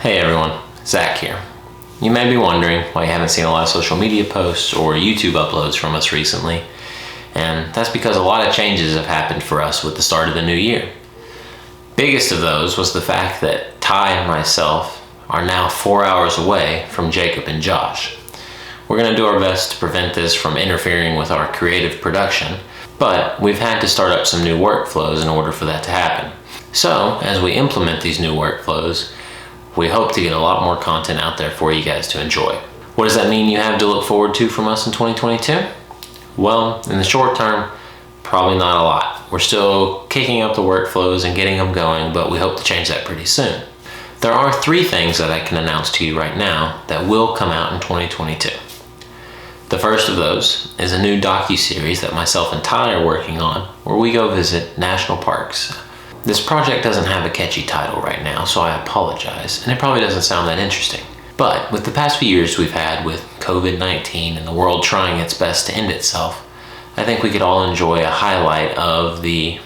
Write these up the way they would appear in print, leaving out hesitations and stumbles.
Hey everyone, Zach here. You may be wondering why you haven't seen a lot of social media posts or YouTube uploads from us recently, and that's because a lot of changes have happened for us with the start of the new year. Biggest of those was the fact that Ty and myself are now 4 hours away from Jacob and Josh. We're going to do our best to prevent this from interfering with our creative production, but we've had to start up some new workflows in order for that to happen. So, as we implement these new workflows, we hope to get a lot more content out there for you guys to enjoy. What does that mean you have to look forward to from us in 2022? Well, in the short term, probably not a lot. We're still kicking up the workflows and getting them going, but we hope to change that pretty soon. There are 3 things that I can announce to you right now that will come out in 2022. The first of those is a new docu-series that myself and Ty are working on, where we go visit national parks. This project doesn't have a catchy title right now, so I apologize, and it probably doesn't sound that interesting. But with the past few years we've had with COVID-19 and the world trying its best to end itself, I think we could all enjoy a highlight of the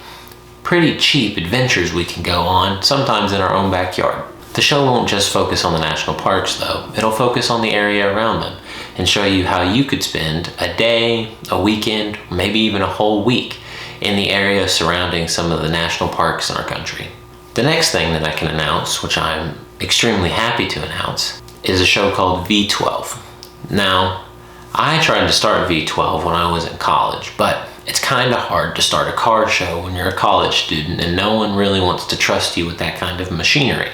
pretty cheap adventures we can go on, sometimes in our own backyard. The show won't just focus on the national parks though, it'll focus on the area around them and show you how you could spend a day, a weekend, maybe even a whole week in the area surrounding some of the national parks in our country. The next thing that I can announce, which I'm extremely happy to announce, is a show called V12. Now, I tried to start V12 when I was in college, but it's kind of hard to start a car show when you're a college student and no one really wants to trust you with that kind of machinery.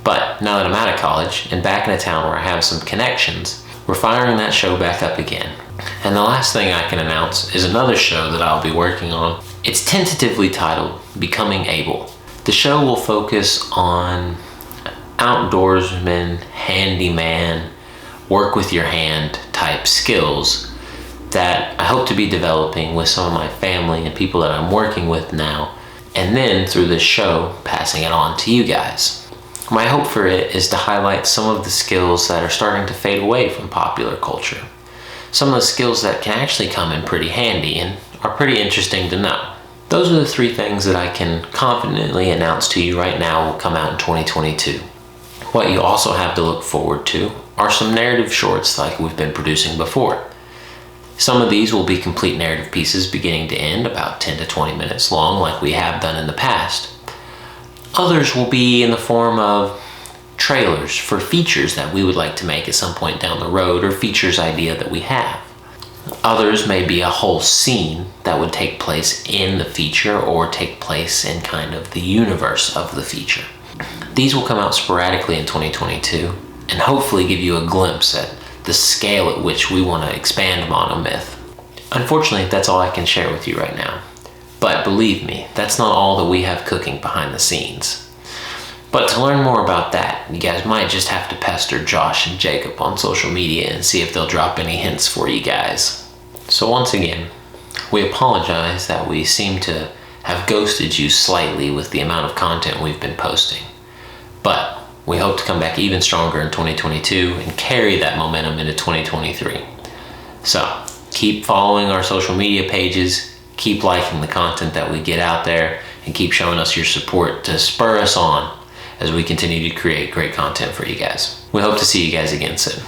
But now that I'm out of college and back in a town where I have some connections, we're firing that show back up again. And the last thing I can announce is another show that I'll be working on. It's tentatively titled Becoming Able. The show will focus on outdoorsman, handyman, work with your hand type skills that I hope to be developing with some of my family and people that I'm working with now, and then through this show passing it on to you guys. My hope for it is to highlight some of the skills that are starting to fade away from popular culture. Some of the skills that can actually come in pretty handy and are pretty interesting to know. Those are the 3 things that I can confidently announce to you right now will come out in 2022. What you also have to look forward to are some narrative shorts like we've been producing before. Some of these will be complete narrative pieces beginning to end, about 10 to 20 minutes long like we have done in the past. Others will be in the form of trailers for features that we would like to make at some point down the road, or features idea that we have. Others may be a whole scene that would take place in the feature or take place in kind of the universe of the feature. These will come out sporadically in 2022 and hopefully give you a glimpse at the scale at which we want to expand Monomyth. Unfortunately, that's all I can share with you right now. But believe me, that's not all that we have cooking behind the scenes. But to learn more about that, you guys might just have to pester Josh and Jacob on social media and see if they'll drop any hints for you guys. So once again, we apologize that we seem to have ghosted you slightly with the amount of content we've been posting. But we hope to come back even stronger in 2022 and carry that momentum into 2023. So keep following our social media pages, keep liking the content that we get out there, and keep showing us your support to spur us on as we continue to create great content for you guys. We hope to see you guys again soon.